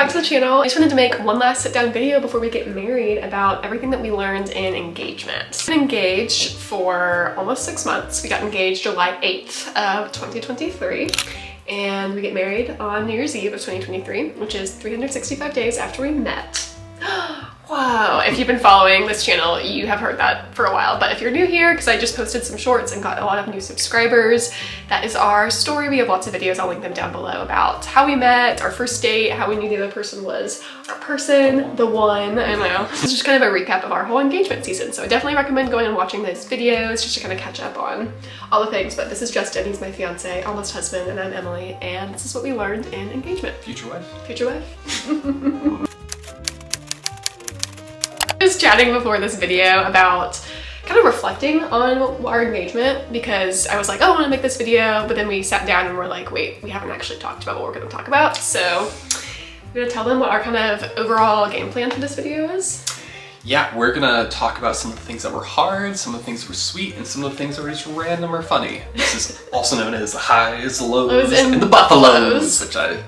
back to the channel. I just wanted to make one last sit down video before we get married about everything that we learned in engagement. We've been engaged for almost 6 months. We got engaged July 8th of 2023. And we get married on New Year's Eve of 2023, which is 365 days after we met. Wow, if you've been following this channel, you have heard that for a while, but if you're new here, because I just posted some shorts and got a lot of new subscribers, that is our story. We have lots of videos, I'll link them down below, about how we met, our first date, how we knew the other person was our person, the one, I don't know. This is just kind of a recap of our whole engagement season, so I definitely recommend going and watching those videos just to kind of catch up on all the things. But this is Justin, he's my fiance, almost husband, and I'm Emily, and this is what we learned in engagement. Future wife. Future wife. Just chatting before this video about kind of reflecting on our engagement, because I was like, oh, I want to make this video, but then we sat down and we're like, wait, we haven't actually talked about what we're going to talk about. So I'm going to tell them what our kind of overall game plan for this video is. Yeah, we're gonna talk about some of the things that were hard, some of the things that were sweet, and some of the things that were just random or funny. This is also known as the highs, the lows, and the buffalos, which I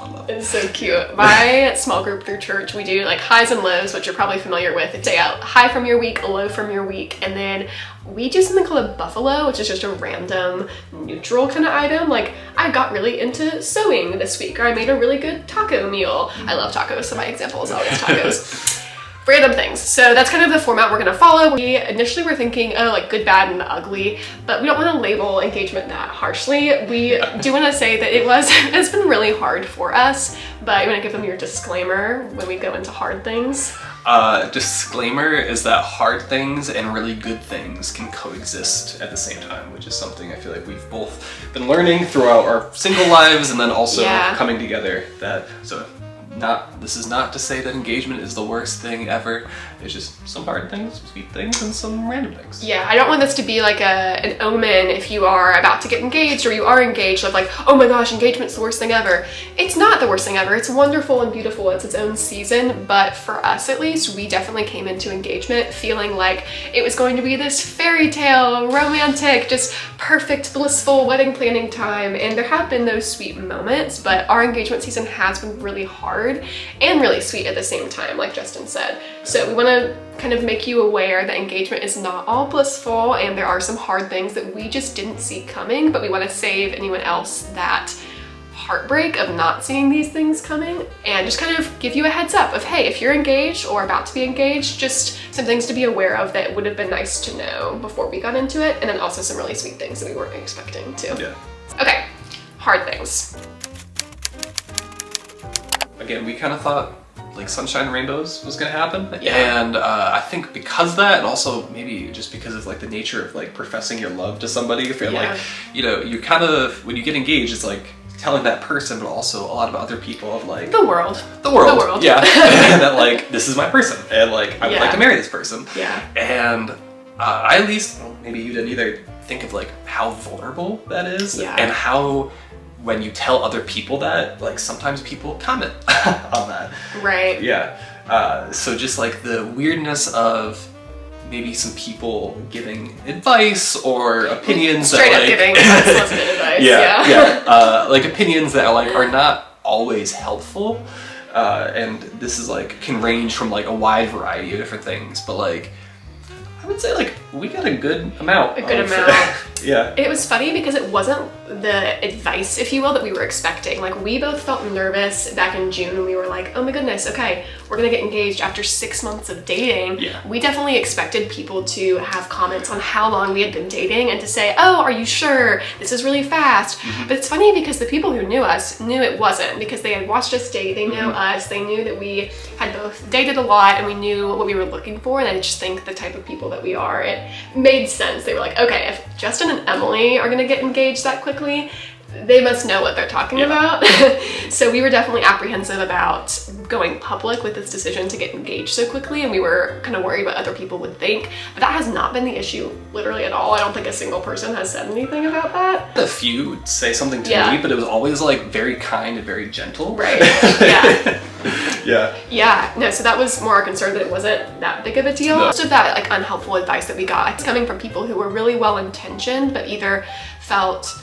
love. It's so cute. My small group through church, we do like highs and lows, which you're probably familiar with. It's a high from your week, a low from your week, and then we do something called a buffalo, which is just a random neutral kind of item. Like, I got really into sewing this week, or I made a really good taco meal. I love tacos, so my example is always tacos. Random things. So that's kind of the format we're gonna follow. We initially were thinking, oh, like good, bad, and ugly, but we don't want to label engagement that harshly. We do want to say that it's been really hard for us, but you want to give them your disclaimer when we go into hard things. Disclaimer is that hard things and really good things can coexist at the same time, which is something I feel like we've both been learning throughout our single lives, and then also coming together. This is not to say that engagement is the worst thing ever. It's just some hard things, sweet things, and some random things. Yeah, I don't want this to be like an omen if you are about to get engaged or you are engaged, of like, oh my gosh, engagement's the worst thing ever. It's not the worst thing ever. It's wonderful and beautiful. It's its own season. But for us, at least, we definitely came into engagement feeling like it was going to be this fairy tale, romantic, just perfect, blissful wedding planning time. And there have been those sweet moments, but our engagement season has been really hard and really sweet at the same time, like Justin said. So we want to kind of make you aware that engagement is not all blissful, and there are some hard things that we just didn't see coming, but we want to save anyone else that heartbreak of not seeing these things coming, and just kind of give you a heads up of, hey, if you're engaged or about to be engaged, just some things to be aware of that would have been nice to know before we got into it, and then also some really sweet things that we weren't expecting too. Yeah. Okay, hard things. Again, we kind of thought like sunshine and rainbows was gonna happen, yeah. And I think because of that, and also maybe just because of like the nature of like professing your love to somebody, if you're like, you know, you kind of, when you get engaged, it's like telling that person, but also a lot of other people of like the world, yeah, that like, this is my person, and like I would like to marry this person, and I at least, well, maybe you didn't either, think of like how vulnerable that is, and how when you tell other people that, like sometimes people comment on that. Right. Yeah. So just like the weirdness of maybe some people giving advice or opinions straight that up like, giving unsolicited advice. Like opinions that like are not always helpful. And this is like, can range from like a wide variety of different things, but like, I would say like we got a good amount. Yeah. It was funny because it wasn't the advice, if you will, that we were expecting. Like, we both felt nervous back in June when we were like, oh my goodness, okay, we're gonna get engaged after 6 months of dating. Yeah. We definitely expected people to have comments on how long we had been dating and to say, oh, are you sure? This is really fast. Mm-hmm. But it's funny because the people who knew us knew it wasn't, because they had watched us date, they know us, they knew that we had both dated a lot and we knew what we were looking for, and I just think the type of people that we are, it made sense. They were like, okay, if Justin and Emily are gonna get engaged that quickly, they must know what they're talking about. So we were definitely apprehensive about going public with this decision to get engaged so quickly, and we were kind of worried what other people would think, but that has not been the issue literally at all. I don't think a single person has said anything about that. A few would say something to me, but it was always like very kind and very gentle. Right. Yeah. Yeah. No, so that was more our concern, that it wasn't that big of a deal. Most of that like unhelpful advice that we got, it's coming from people who were really well intentioned but either felt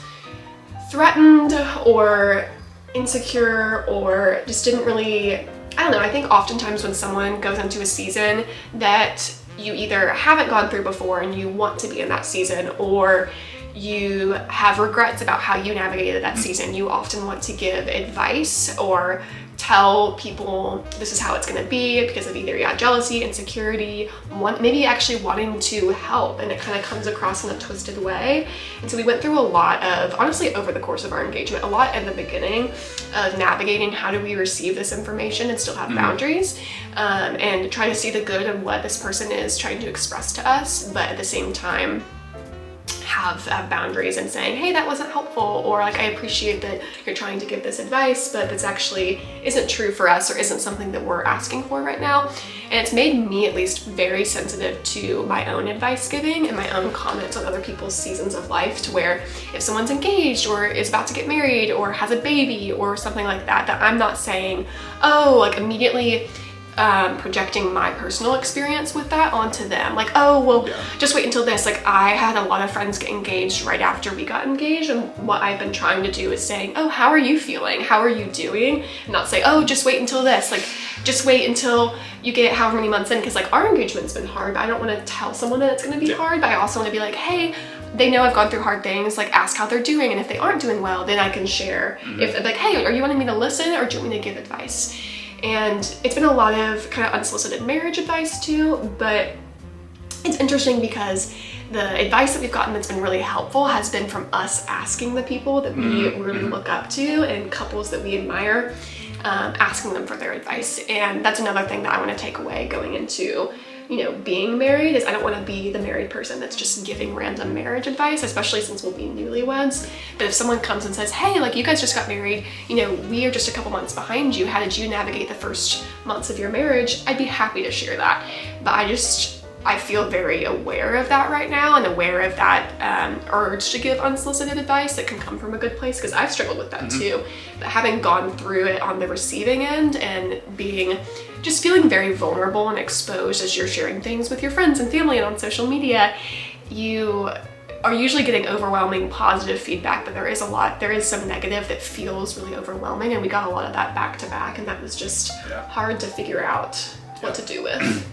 threatened or insecure or just didn't really, I don't know, I think oftentimes when someone goes into a season that you either haven't gone through before and you want to be in that season, or you have regrets about how you navigated that season, you often want to give advice or tell people this is how it's going to be because of either jealousy, insecurity, maybe actually wanting to help, and it kind of comes across in a twisted way. And so we went through a lot of, honestly, over the course of our engagement, a lot in the beginning of navigating how do we receive this information and still have boundaries, and try to see the good in what this person is trying to express to us, but at the same time have boundaries and saying, hey, that wasn't helpful, or like, I appreciate that you're trying to give this advice, but this actually isn't true for us or isn't something that we're asking for right now. And it's made me at least very sensitive to my own advice giving and my own comments on other people's seasons of life, to where if someone's engaged or is about to get married or has a baby or something like that, that I'm not saying, oh, like immediately projecting my personal experience with that onto them. Like, oh, well, just wait until this. Like, I had a lot of friends get engaged right after we got engaged, and what I've been trying to do is saying, oh, how are you feeling? How are you doing? And not say, oh, just wait until this. Like, just wait until you get however many months in, because like our engagement's been hard, but I don't want to tell someone that it's going to be hard, but I also want to be like, hey, they know I've gone through hard things, like ask how they're doing, and if they aren't doing well, then I can share. If like, hey, are you wanting me to listen, or do you want me to give advice? And it's been a lot of kind of unsolicited marriage advice too, but it's interesting because the advice that we've gotten that's been really helpful has been from us asking the people that we really look up to and couples that we admire, asking them for their advice. And that's another thing that I want to take away going into, you know, being married, is I don't want to be the married person that's just giving random marriage advice, especially since we'll be newlyweds. But if someone comes and says, hey, like you guys just got married, you know, we are just a couple months behind you, how did you navigate the first months of your marriage? I'd be happy to share that. But I feel very aware of that right now, and aware of that urge to give unsolicited advice that can come from a good place, because I've struggled with that too. But having gone through it on the receiving end and just feeling very vulnerable and exposed as you're sharing things with your friends and family and on social media, you are usually getting overwhelming positive feedback, but there is some negative that feels really overwhelming, and we got a lot of that back to back, and that was just hard to figure out what to do with.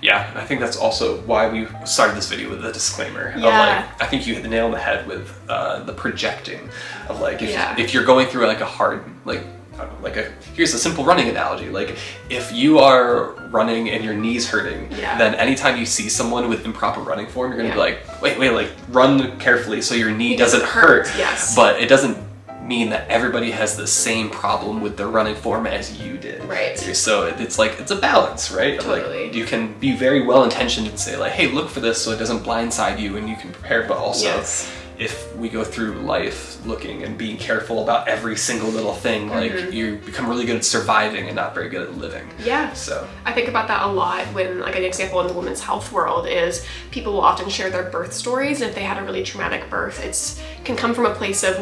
Yeah, I think that's also why we started this video with a disclaimer. Of like, I think you hit the nail on the head with the projecting of like, if you're going through like a hard, here's a simple running analogy. Like, if you are running and your knee's hurting, then anytime you see someone with improper running form, you're gonna be like, wait, like run carefully so your knee doesn't hurt. Yes. But it doesn't mean that everybody has the same problem with their running form as you did. Right. So it's like, it's a balance, right? Totally. Like, you can be very well intentioned and say like, hey, look for this so it doesn't blindside you and you can prepare, but also if we go through life looking and being careful about every single little thing, like you become really good at surviving and not very good at living. Yeah. So I think about that a lot when, like, an example in the women's health world is people will often share their birth stories. If they had a really traumatic birth, it can come from a place of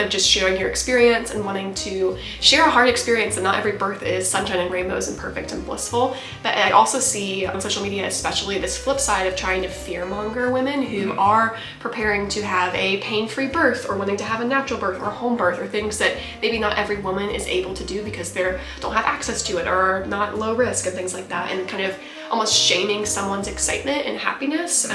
just sharing your experience and wanting to share a hard experience, and not every birth is sunshine and rainbows and perfect and blissful. But I also see on social media especially this flip side of trying to fearmonger women who are preparing to have a pain-free birth, or wanting to have a natural birth or home birth, or things that maybe not every woman is able to do because they don't have access to it or are not low risk and things like that, and kind of almost shaming someone's excitement and happiness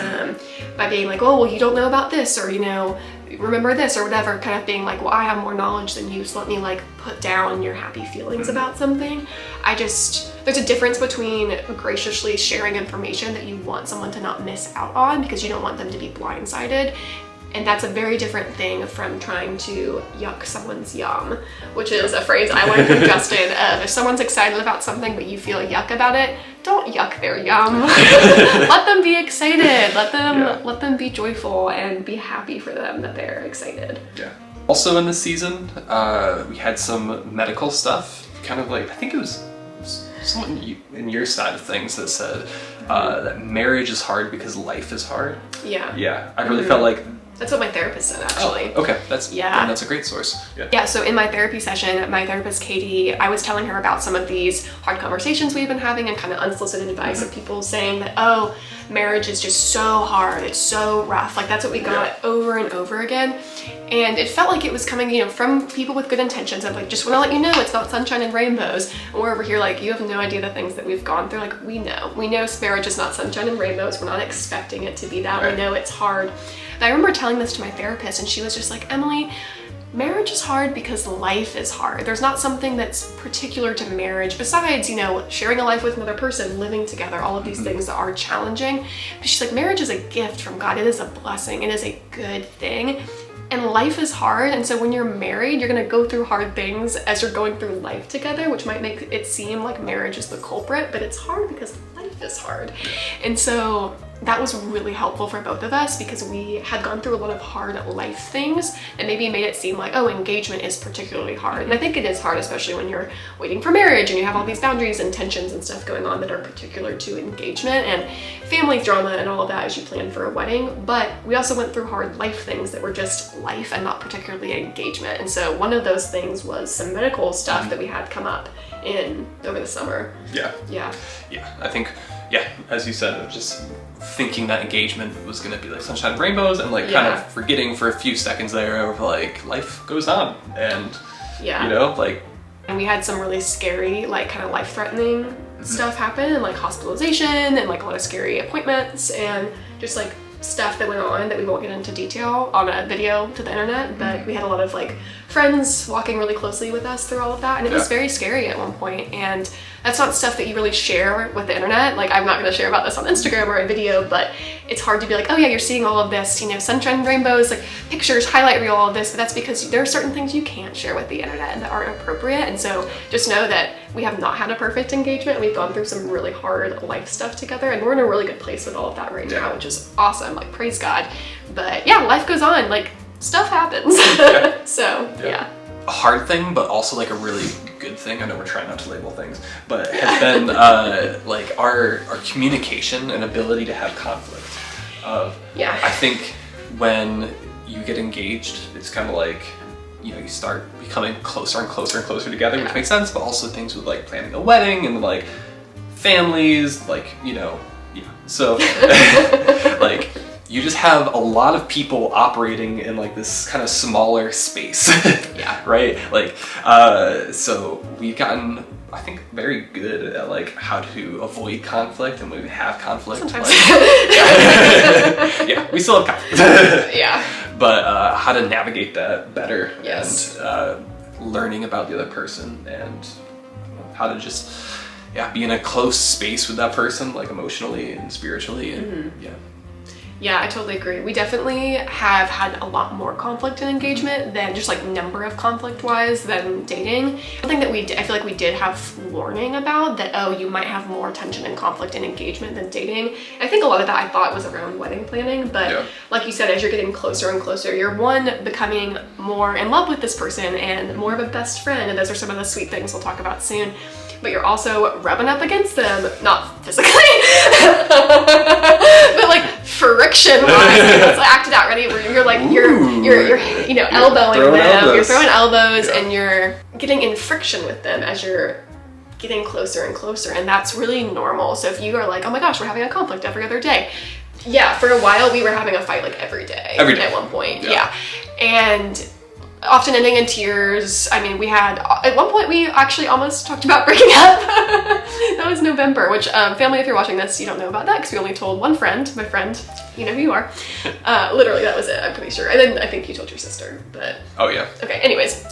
by being like, oh, well, you don't know about this, or, you know, remember this or whatever, kind of being like, well, I have more knowledge than you, so let me like put down your happy feelings about something. There's a difference between graciously sharing information that you want someone to not miss out on because you don't want them to be blindsided. And that's a very different thing from trying to yuck someone's yum, which is a phrase I learned from Justin. If someone's excited about something but you feel yuck about it, don't yuck their yum. Let them be excited. Let them be joyful and be happy for them that they're excited. Yeah. Also in this season, we had some medical stuff. Kind of like, I think it was someone in your side of things that said that marriage is hard because life is hard. Yeah. Yeah. I really felt like. That's what my therapist said, actually. Oh, okay. That's a great source. Yeah, so in my therapy session, my therapist, Katie, I was telling her about some of these hard conversations we've been having and kind of unsolicited advice of people saying that, oh, marriage is just so hard, it's so rough. Like that's what we got over and over again. And it felt like it was coming, you know, from people with good intentions of like, just want to let you know it's not sunshine and rainbows. And we're over here like, you have no idea the things that we've gone through. Like we know marriage is not sunshine and rainbows. We're not expecting it to be that. We know it's hard. But I remember telling this to my therapist and she was just like, Emily, marriage is hard because life is hard. There's not something that's particular to marriage besides, you know, sharing a life with another person, living together, all of these things that are challenging. But she's like, marriage is a gift from God. It is a blessing. It is a good thing. And life is hard, and so when you're married, you're gonna go through hard things as you're going through life together, which might make it seem like marriage is the culprit, but it's hard because life is hard. And so that was really helpful for both of us because we had gone through a lot of hard life things that maybe made it seem like, oh, engagement is particularly hard. And I think it is hard, especially when you're waiting for marriage and you have all these boundaries and tensions and stuff going on that are particular to engagement and family drama and all of that as you plan for a wedding. But we also went through hard life things that were just life and not particularly engagement. And so one of those things was some medical stuff that we had come up over the summer. Yeah. I think, as you said, just thinking that engagement was going to be like sunshine and rainbows and like kind of forgetting for a few seconds there of like life goes on and you know, like. And we had some really scary, like kind of life-threatening stuff happen and like hospitalization and like a lot of scary appointments and just like stuff that went on that we won't get into detail on a video to the internet, but we had a lot of like friends walking really closely with us through all of that, and it was very scary at one point. And that's not stuff that you really share with the internet. Like I'm not going to share about this on Instagram or a video, but it's hard to be like, oh yeah, you're seeing all of this, you know, sunshine and rainbows, like pictures, highlight reel, all of this, but that's because there are certain things you can't share with the internet that aren't appropriate. And so just know that we have not had a perfect engagement. We've gone through some really hard life stuff together, and we're in a really good place with all of that right now, which is awesome. Like praise God. But yeah, life goes on. Like stuff happens. So a hard thing, but also like a really good thing. I know we're trying not to label things, but has been like our communication and ability to have conflict. I think when you get engaged, it's kind of like, you know, you start becoming closer and closer and closer together, which makes sense, but also things with like planning a wedding and like families, like, you know, so like you just have a lot of people operating in like this kind of smaller space, right? Like, so we've gotten, I think, very good at like how to avoid conflict, and when we have conflict, sometimes. Like, we still have conflict. But how to navigate that better, and learning about the other person and how to just be in a close space with that person, like emotionally and spiritually, and Yeah, I totally agree. We definitely have had a lot more conflict in engagement than just like number of conflict wise than dating. One thing that I feel like we did have warning about that, oh, you might have more tension and conflict in engagement than dating. And I think a lot of that I thought was around wedding planning, but like you said, as you're getting closer and closer, you're becoming more in love with this person and more of a best friend. And those are some of the sweet things we'll talk about soon. But you're also rubbing up against them, not physically, but like friction wise. Let's act it out, ready? Where you're like, you're you know, elbowing them, you're throwing elbows, and you're getting in friction with them as you're getting closer and closer. And that's really normal. So if you are like, oh my gosh, we're having a conflict every other day. Yeah, for a while we were having a fight like every day. At one point. And often ending in tears. I mean, at one point we actually almost talked about breaking up. That was November, which family, if you're watching this, you don't know about that because we only told one friend, my friend, you know who you are. Literally, that was it, I'm pretty sure. And then I think you told your sister, but. Oh yeah. Okay, anyways,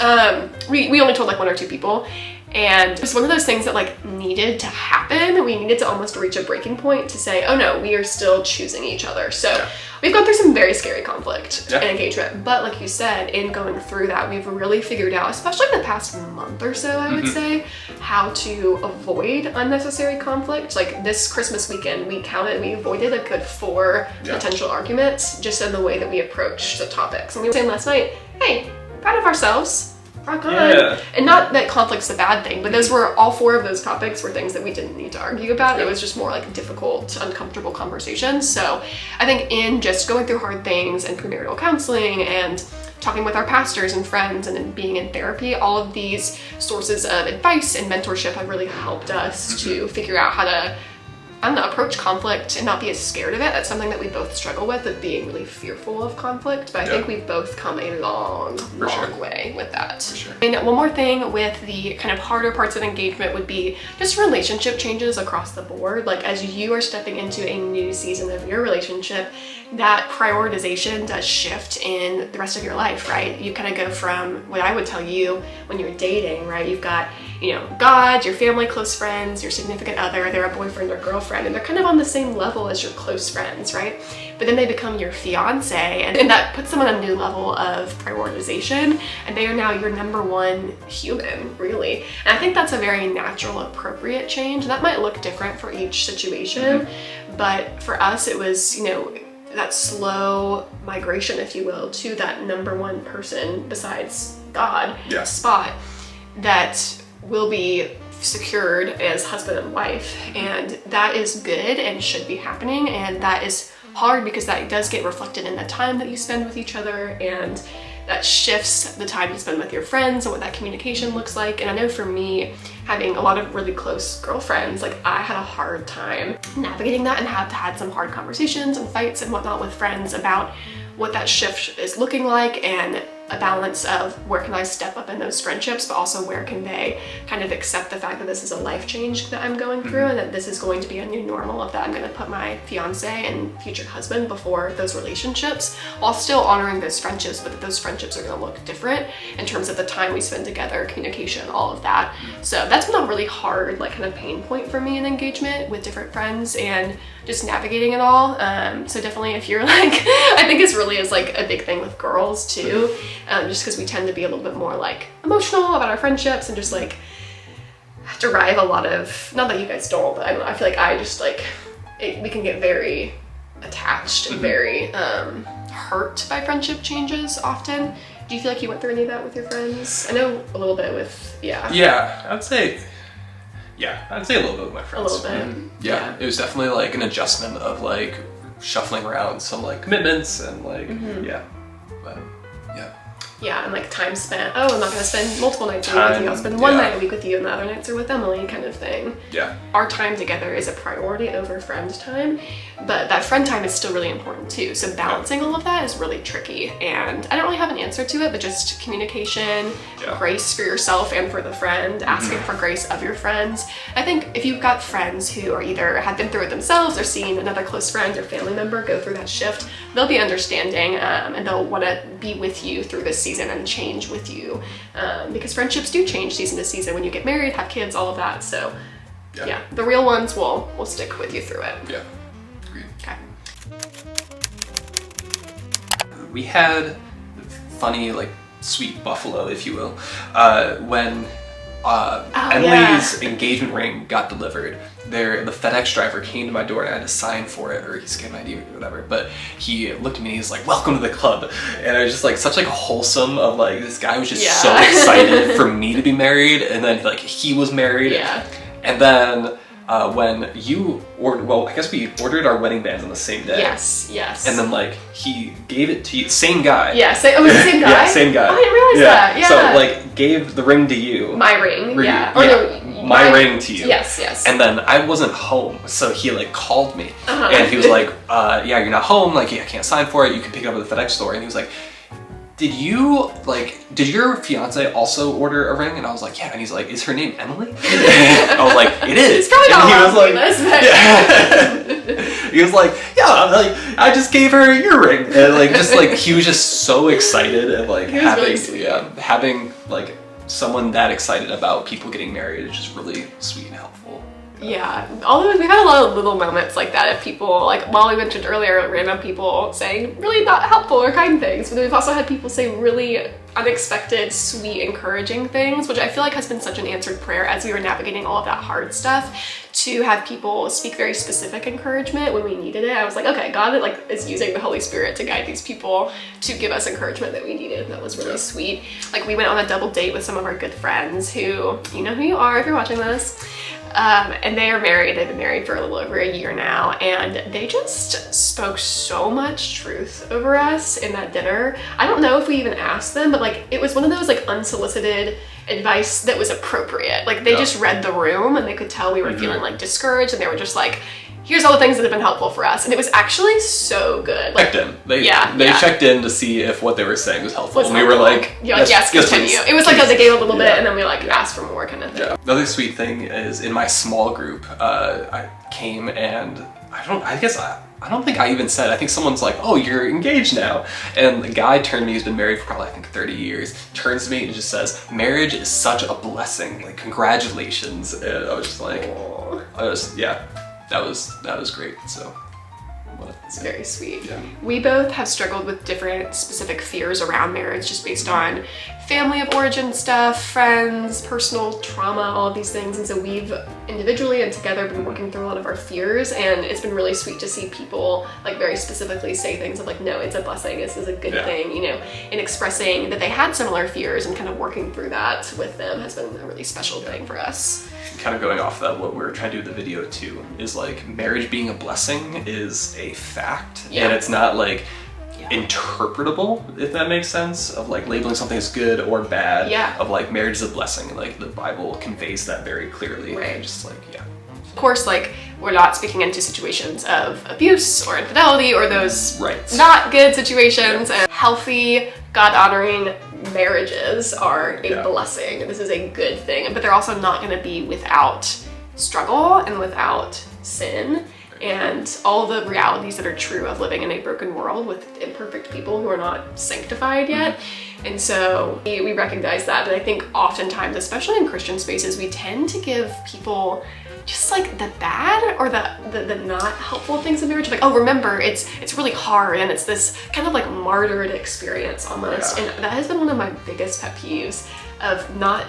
we only told like 1 or 2 people. And it was one of those things that like needed to happen. We needed to almost reach a breaking point to say, oh no, we are still choosing each other. So we've gone through some very scary conflict and engagement. But like you said, in going through that, we've really figured out, especially in the past month or so, I would say, how to avoid unnecessary conflict. Like this Christmas weekend, we avoided a good 4 potential arguments just in the way that we approached the topics. And we were saying last night, hey, proud of ourselves. Rock on. And not that conflict's a bad thing, but all 4 of those topics were things that we didn't need to argue about. It was just more like difficult, uncomfortable conversations. So I think in just going through hard things and premarital counseling and talking with our pastors and friends and in being in therapy, all of these sources of advice and mentorship have really helped us to figure out how to I don't know, approach conflict and not be as scared of it. That's something that we both struggle with being really fearful of conflict. But I think we've both come a long way with that. For sure. And one more thing with the kind of harder parts of engagement would be just relationship changes across the board. Like as you are stepping into a new season of your relationship, that prioritization does shift in the rest of your life, right? You kind of go from what I would tell you when you're dating, right? You've got, you know, God, your family, close friends, your significant other, they're a boyfriend or girlfriend, and they're kind of on the same level as your close friends, right? But then they become your fiance, and that puts them on a new level of prioritization, and they are now your number one human, really. And I think that's a very natural, appropriate change. That might look different for each situation, but for us, it was, you know, that slow migration, if you will, to that number one person besides God spot that will be secured as husband and wife. And that is good and should be happening. And that is hard because that does get reflected in the time that you spend with each other, and that shifts the time you spend with your friends and what that communication looks like. And I know for me, having a lot of really close girlfriends, like I had a hard time navigating that and have had some hard conversations and fights and whatnot with friends about what that shift is looking like, and a balance of where can I step up in those friendships, but also where can they kind of accept the fact that this is a life change that I'm going through, and that this is going to be a new normal, of that I'm going to put my fiance and future husband before those relationships, while still honoring those friendships, but that those friendships are going to look different in terms of the time we spend together, communication, all of that. So that's been a really hard, like, kind of pain point for me in engagement with different friends and just navigating it all. So definitely, if you're like, I think it's really is like a big thing with girls too, just because we tend to be a little bit more like emotional about our friendships and just like derive a lot of, not that you guys don't, but I don't know, I feel like I just like, we can get very attached and very hurt by friendship changes often. Do you feel like you went through any of that with your friends? I know a little bit with, Yeah, I'd say a little bit with my friends. A little bit. Yeah, it was definitely like an adjustment of like shuffling around some like commitments and like, but yeah, and like time spent, oh, I'm not going to spend multiple nights a week with you, I'll spend one night a week with you and the other nights are with Emily, kind of thing. Yeah. Our time together is a priority over friend time, but that friend time is still really important too. So balancing all of that is really tricky, and I don't really have an answer to it, but just communication, grace for yourself and for the friend, asking for grace of your friends. I think if you've got friends who are either have been through it themselves or seen another close friend or family member go through that shift, they'll be understanding, and they'll want to be with you through this season and change with you, because friendships do change season to season when you get married, have kids, all of that. So the real ones will stick with you through it. Yeah, agreed. Okay. We had funny, like, sweet buffalo, if you will, when Emily's engagement ring got delivered. The FedEx driver came to my door and I had to sign for it, or he scanned my ID or whatever, but he looked at me and he's like, "Welcome to the club." And I was just like, such like a wholesome of like, this guy was just so excited for me to be married, and then like he was married. And then when you ordered, well, I guess we ordered our wedding bands on the same day. Yes. And then like he gave it to you, same guy. Yeah, was it the same guy? Yeah, same guy. Oh, I didn't realize that. Yeah. So like gave the ring to you. My ring. My ring to you. Yes. And then I wasn't home, so he like called me and he was like, "Yeah, you're not home. Like, I can't sign for it. You can pick it up at the FedEx store." And he was like, did your fiance also order a ring? And I was like, "Yeah." And he's like, "Is her name Emily?" I was like, "It is." It's probably not and he was like, he was like, "Yeah, like I just gave her your ring." And like just like he was just so excited of like having like someone that excited about people getting married is just really sweet and helpful. Yeah, although we've had a lot of little moments like that of people, like Molly mentioned earlier, random people saying really not helpful or kind things, but then we've also had people say really unexpected, sweet, encouraging things, which I feel like has been such an answered prayer as we were navigating all of that hard stuff, to have people speak very specific encouragement when we needed it. I was like, okay, God is using the Holy Spirit to guide these people to give us encouragement that we needed, and that was really sweet. Like, we went on a double date with some of our good friends who, you know who you are if you're watching this, and they are married. They've been married for a little over a year now, and they just spoke so much truth over us in that dinner. I don't know if we even asked them, but like it was one of those like unsolicited advice that was appropriate. Like they just read the room and they could tell we were feeling like discouraged, and they were just like, here's all the things that have been helpful for us. And it was actually so good. Like, checked in. They checked in to see if what they were saying was helpful. And we were like, yes, continue. It was like they gave a little bit and then we like asked for more kind of thing. Yeah. Another sweet thing is in my small group, I came and I don't think I even said, I think someone's like, oh, you're engaged now. And the guy turned to me, he's been married for probably, I think, 30 years, turns to me and just says, marriage is such a blessing. Like, congratulations. And I was just like, that was great. So, it's very sweet. Yeah. We both have struggled with different specific fears around marriage just based on family of origin stuff, friends, personal trauma, all of these things. And so we've individually and together been working through a lot of our fears, and it's been really sweet to see people like very specifically say things of like, no, it's a blessing, this is a good thing, you know, and expressing that they had similar fears and kind of working through that with them has been a really special thing for us. Kind of going off that, what we're trying to do with the video too is like marriage being a blessing is a fact, and it's not like interpretable, if that makes sense, of like labeling something as good or bad. Of like marriage is a blessing, like the Bible conveys that very clearly. And just like of course, like we're not speaking into situations of abuse or infidelity or those not good situations. And healthy, God-honoring marriages are a blessing. This is a good thing, but they're also not going to be without struggle and without sin and all the realities that are true of living in a broken world with imperfect people who are not sanctified yet. And so we recognize that. And I think oftentimes, especially in Christian spaces, we tend to give people just like the bad or the not helpful things of marriage. Like, oh, remember, it's really hard and it's this kind of like martyred experience almost. And that has been one of my biggest pet peeves of not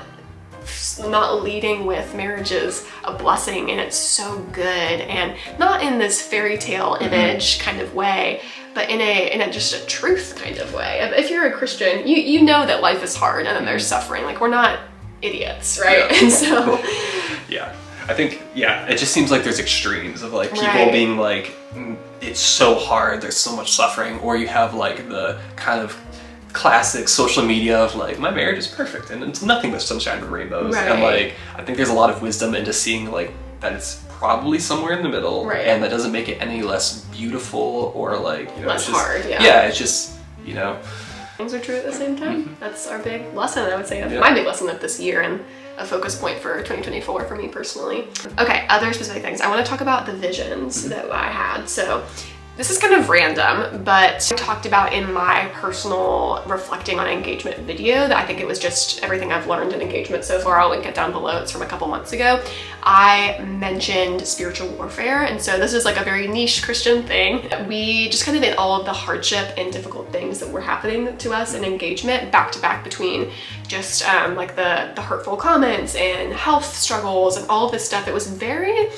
leading with marriage is a blessing and it's so good, and not in this fairy tale image kind of way, but in a just a truth kind of way. If you're a Christian, you know that life is hard and then there's suffering. Like, we're not idiots, right? And so I think it just seems like there's extremes of like people being like, it's so hard, there's so much suffering, or you have like the kind of classic social media of like, my marriage is perfect and it's nothing but sunshine and rainbows. And like, I think there's a lot of wisdom into seeing like that it's probably somewhere in the middle, and that doesn't make it any less beautiful or like, you know, less hard. It's just, you know, things are true at the same time. That's our big lesson, I would say. My big lesson of this year and a focus point for 2024 for me personally. Okay, other specific things. I want to talk about the visions that I had. So this is kind of random, but I talked about in my personal reflecting on engagement video that I think it was just everything I've learned in engagement so far. I'll link it down below. It's from a couple months ago. I mentioned spiritual warfare, and so this is like a very niche Christian thing. We just kind of in all of the hardship and difficult things that were happening to us in engagement back to back between just like the hurtful comments and health struggles and all of this stuff. It was very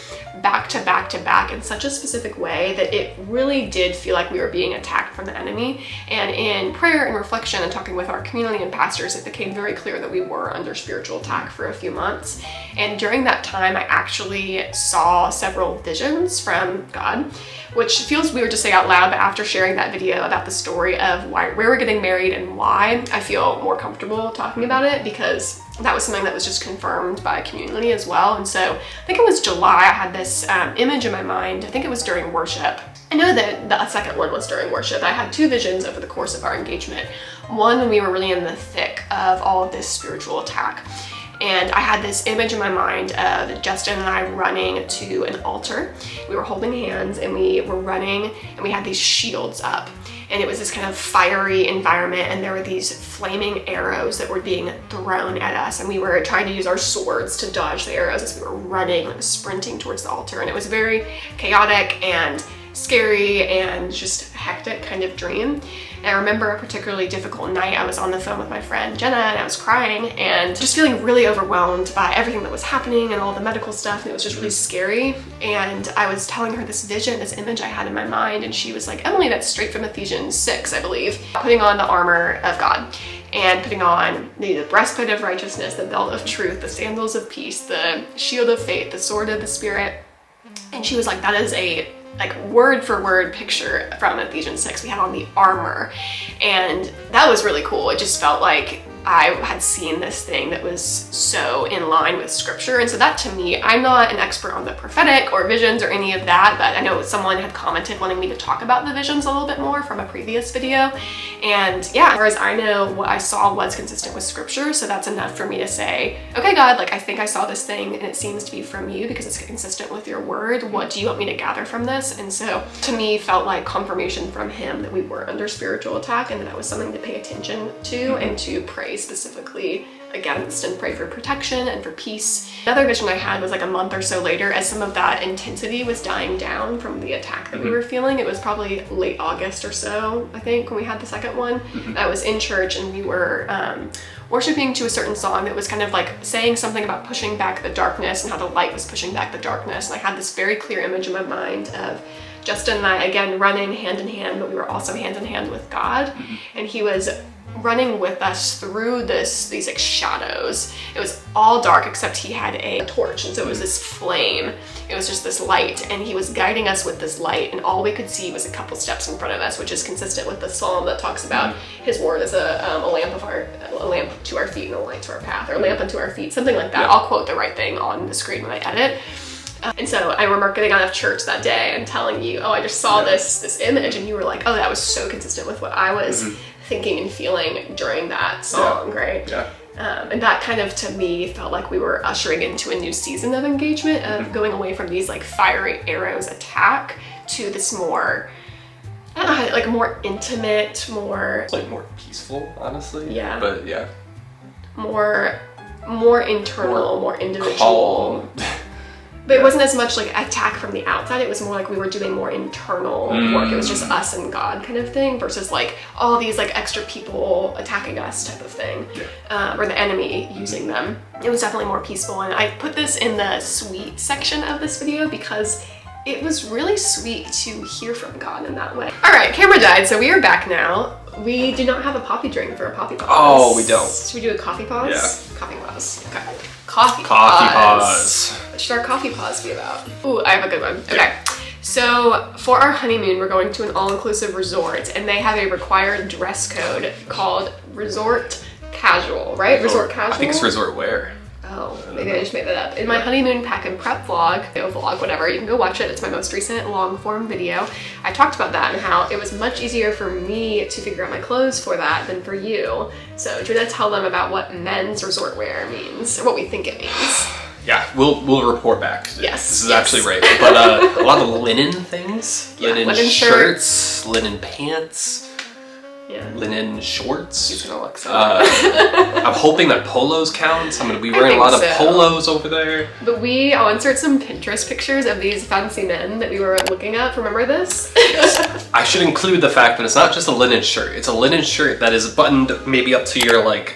back to back to back in such a specific way that it really did feel like we were being attacked from the enemy. And in prayer and reflection and talking with our community and pastors, it became very clear that we were under spiritual attack for a few months. And during that time, I actually saw several visions from God, which feels weird to say out loud, but after sharing that video about the story of where we're getting married and why, I feel more comfortable talking about it because that was something that was just confirmed by community as well. And so I think it was July, I had this image in my mind. I think it was during worship. I know that the second one was during worship. I had two visions over the course of our engagement. One, when we were really in the thick of all of this spiritual attack. And I had this image in my mind of Justin and I running to an altar. We were holding hands and we were running and we had these shields up. And it was this kind of fiery environment and there were these flaming arrows that were being thrown at us. And we were trying to use our swords to dodge the arrows as we were running, like sprinting towards the altar. And it was very chaotic and scary and just hectic kind of dream. And I remember a particularly difficult night. I was on the phone with my friend Jenna and I was crying and just feeling really overwhelmed by everything that was happening and all the medical stuff, and it was just really scary. And I was telling her this vision, this image I had in my mind, and she was like, Emily, that's straight from Ephesians 6, I believe. Putting on the armor of God and putting on the breastplate of righteousness, the belt of truth, the sandals of peace, the shield of faith, the sword of the Spirit. And she was like, that is a like word for word picture from Ephesians 6. We had on the armor, and that was really cool. It just felt like I had seen this thing that was so in line with scripture. And so that to me, I'm not an expert on the prophetic or visions or any of that, but I know someone had commented wanting me to talk about the visions a little bit more from a previous video. And yeah, as far as I know, what I saw was consistent with scripture. So that's enough for me to say, okay, God, like I think I saw this thing and it seems to be from you because it's consistent with your word. What do you want me to gather from this? And so to me, felt like confirmation from him that we were under spiritual attack and that that was something to pay attention to and to pray specifically against and pray for protection and for peace. Another vision I had was like a month or so later as some of that intensity was dying down from the attack that we were feeling. It was probably late August or so, I think, when we had the second one. I was in church and we were worshiping to a certain song that was kind of like saying something about pushing back the darkness and how the light was pushing back the darkness. And I had this very clear image in my mind of Justin and I, again, running hand in hand, but we were also hand in hand with God. And he was running with us through these like shadows. It was all dark except he had a torch, and so it was this flame. It was just this light, and he was guiding us with this light, and all we could see was a couple steps in front of us, which is consistent with the psalm that talks about his word as a lamp to our feet and a light to our path, or a lamp unto our feet, something like that. I'll quote the right thing on the screen when I edit. And so I remember getting out of church that day and telling you, oh, I just saw this image, and you were like, oh, that was so consistent with what I was thinking and feeling during that song, right? Yeah. And that kind of, to me, felt like we were ushering into a new season of engagement, of going away from these like fiery arrows attack to this more, I don't know, like more intimate, more... It's like more peaceful, honestly. Yeah. But yeah. More internal, more individual. Calm. But it wasn't as much like attack from the outside. It was more like we were doing more internal work. It was just us and God kind of thing versus like all these like extra people attacking us type of thing, or the enemy using them. It was definitely more peaceful. And I put this in the sweet section of this video because it was really sweet to hear from God in that way. All right, camera died, so we are back now. We do not have a poppy drink for a poppy pause. Oh, we don't. Should we do a coffee pause? Yeah. Coffee pause. Okay. Coffee pause. What should our coffee pause be about? Ooh, I have a good one. Okay. So for our honeymoon, we're going to an all-inclusive resort, and they have a required dress code called resort casual, right? Resort casual? I think it's resort wear. Oh, maybe I just made that up. In my honeymoon pack and prep vlog, whatever, you can go watch it. It's my most recent long form video. I talked about that and how it was much easier for me to figure out my clothes for that than for you. So do you want to tell them about what men's resort wear means, or what we think it means? Yeah, we'll report back. Yes. This is actually right. But a lot of linen things, linen shirts, linen pants. Yeah. Linen shorts. He's gonna look so. I'm hoping that polos count. I'm gonna be wearing a lot of polos over there. But I'll insert some Pinterest pictures of these fancy men that we were looking at. Remember this? I should include the fact that it's not just a linen shirt. It's a linen shirt that is buttoned maybe up to your like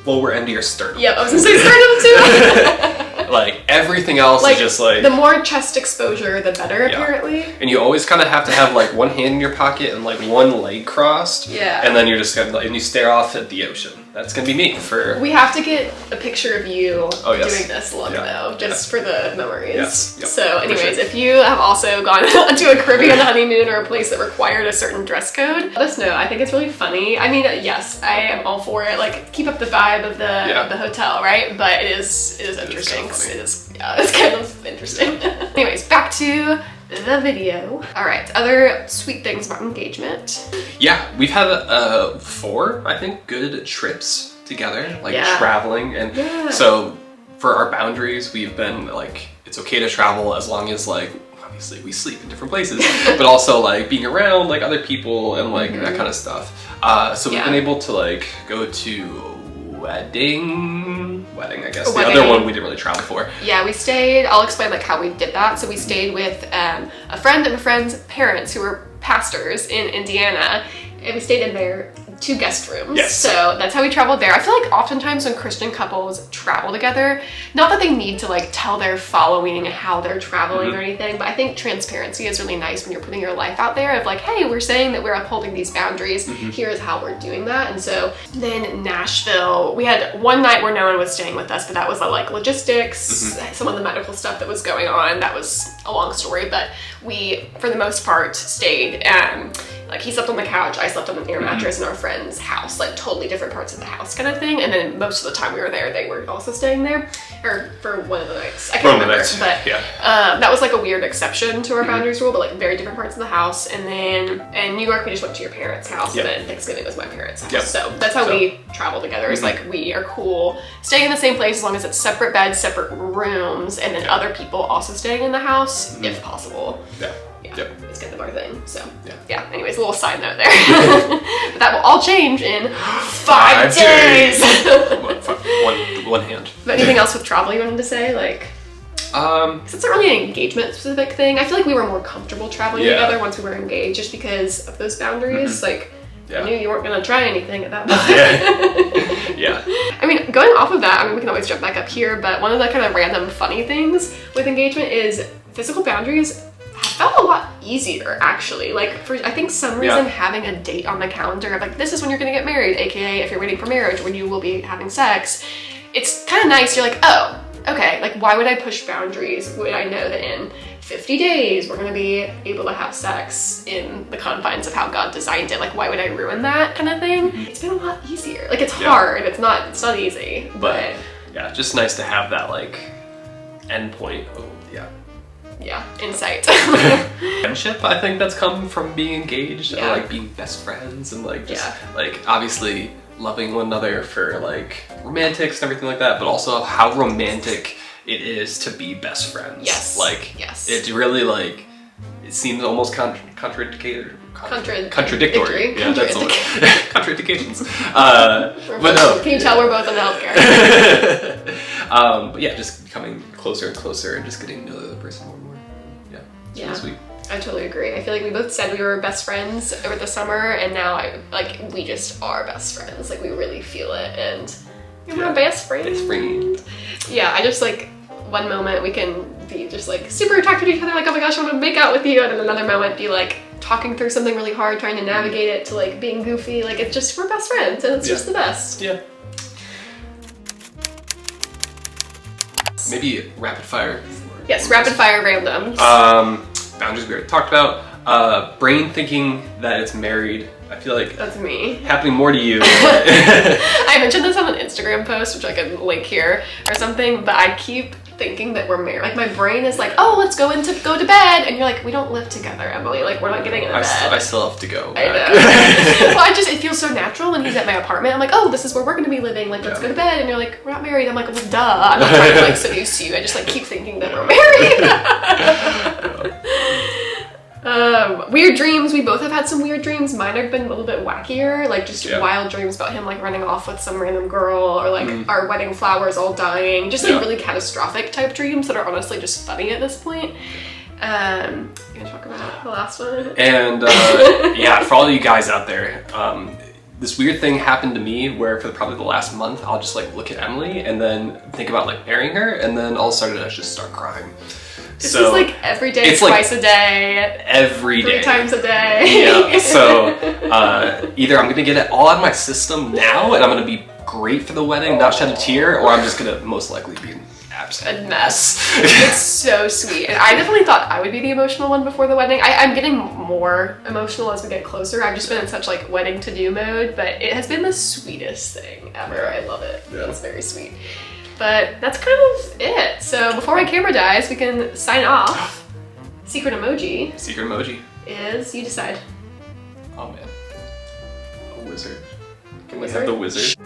lower end of your sternum. Yep, I was gonna say sternum too. Like everything else is just like... The more chest exposure, the better, apparently. And you always kind of have to have like one hand in your pocket and like one leg crossed. Yeah. And then you're just gonna, and you stare off at the ocean. That's gonna be me for... We have to get a picture of you doing this look though, just for the memories. Yes. Yep. So anyways, if you have also gone to a Caribbean honeymoon or a place that required a certain dress code, let us know. I think it's really funny. I mean, yes, I am all for it. Like, keep up the vibe of the hotel, right? But it is interesting. It's kind of interesting. Anyways, back to the video. All right, other sweet things about engagement. Yeah, we've had 4, I think, good trips together, like traveling. And so for our boundaries, we've been like, it's okay to travel as long as like, obviously we sleep in different places, but also like being around like other people and like that kind of stuff. So we've been able to like go to wedding, I guess. The other one we didn't really travel for. Yeah, we stayed, I'll explain like how we did that. So we stayed with a friend of a friend's parents who were pastors in Indiana, and we stayed in their 2 guest rooms. Yes. So that's how we traveled there. I feel like oftentimes when Christian couples travel together, not that they need to like tell their following how they're traveling or anything, but I think transparency is really nice when you're putting your life out there of like, hey, we're saying that we're upholding these boundaries. Here's how we're doing that. And so then in Nashville, we had one night where no one was staying with us, but that was like logistics, some of the medical stuff that was going on. That was a long story, but we, for the most part, stayed Like he slept on the couch, I slept on an air mattress in our friend's house, like totally different parts of the house kind of thing. And then most of the time we were there, they were also staying there, or for one of the nights. I can't remember, but that was like a weird exception to our boundaries rule, but like very different parts of the house. And then in New York, we just went to your parents' house, and then Thanksgiving was my parents' house. So that's how we travel together. Is like we are cool staying in the same place as long as it's separate beds, separate rooms, and then other people also staying in the house if possible. It's kind of our thing. So anyways, a little side note there. But that will all change in 5 days. one hand. But anything else with travel you wanted to say? Like, because it's not really an engagement specific thing. I feel like we were more comfortable traveling together once we were engaged, just because of those boundaries. Like, I knew you weren't gonna try anything at that point. I mean, going off of that, I mean, we can always jump back up here, but one of the kind of random funny things with engagement is physical boundaries have felt a lot easier, actually. Like, for I think some reason, having a date on the calendar of like, this is when you're gonna get married, aka if you're waiting for marriage, when you will be having sex, it's kind of nice. You're like, oh, okay, like why would I push boundaries when I know that in 50 days we're gonna be able to have sex in the confines of how God designed it? Like, why would I ruin that kind of thing? It's been a lot easier. Like, it's hard, it's not easy, but yeah, just nice to have that like end point. Insight. Friendship, I think that's come from being engaged and like being best friends and like just like obviously loving one another for like romantics and everything like that, but also how romantic it is to be best friends. It really like, it seems almost contradictory. Yeah, that's the word. Contradictions. But no. Can you tell we're both in healthcare? But yeah, just coming closer and closer and just getting to know the other person more and more. It's really sweet. I totally agree. I feel like we both said we were best friends over the summer, and now we just are best friends. Like, we really feel it, and you're my best friend. Best friend. Yeah, I just like, one moment we can be just like super attracted to each other, like, oh my gosh, I want to make out with you, and then another moment be like talking through something really hard, trying to navigate it, to like being goofy. Like, it's just, we're best friends, and it's just the best. Maybe rapid fire. Yes, rapid fire randoms. Boundaries we already talked about. Brain thinking that it's married. I feel like that's me. Happening more to you. I mentioned this on an Instagram post, which I can link here or something, but I keep thinking that we're married. Like, my brain is like, oh, let's go to bed, and you're like, we don't live together, Emily. Like, we're not getting into bed. I still have to go. I know. Well, it feels so natural when he's at my apartment. I'm like, oh, this is where we're gonna be living. Like, let's go to bed. And you're like, we're not married. I'm like, well, duh. I'm not trying to like seduce you. I just like keep thinking that we're married. Weird dreams. We both have had some weird dreams. Mine have been a little bit wackier, like just wild dreams about him like running off with some random girl, or like our wedding flowers all dying. Just like really catastrophic type dreams that are honestly just funny at this point. You gonna talk about the last one? And for all you guys out there, this weird thing happened to me where for probably the last month, I'll just like look at Emily and then think about like marrying her, and then all of a sudden I just start crying. This is like every day, twice a day. Every day. 3 times a day. Yeah, so either I'm gonna get it all out of my system now and I'm gonna be great for the wedding, not shed a tear, or I'm just gonna most likely be an absolute mess. It's so sweet. And I definitely thought I would be the emotional one before the wedding. I'm getting more emotional as we get closer. I've just been in such like wedding to-do mode, but it has been the sweetest thing ever. I love it. Yeah. It's very sweet. But that's kind of it. So before my camera dies, we can sign off. Secret emoji. Secret emoji is, you decide. Oh man. A wizard. Can we have the wizard?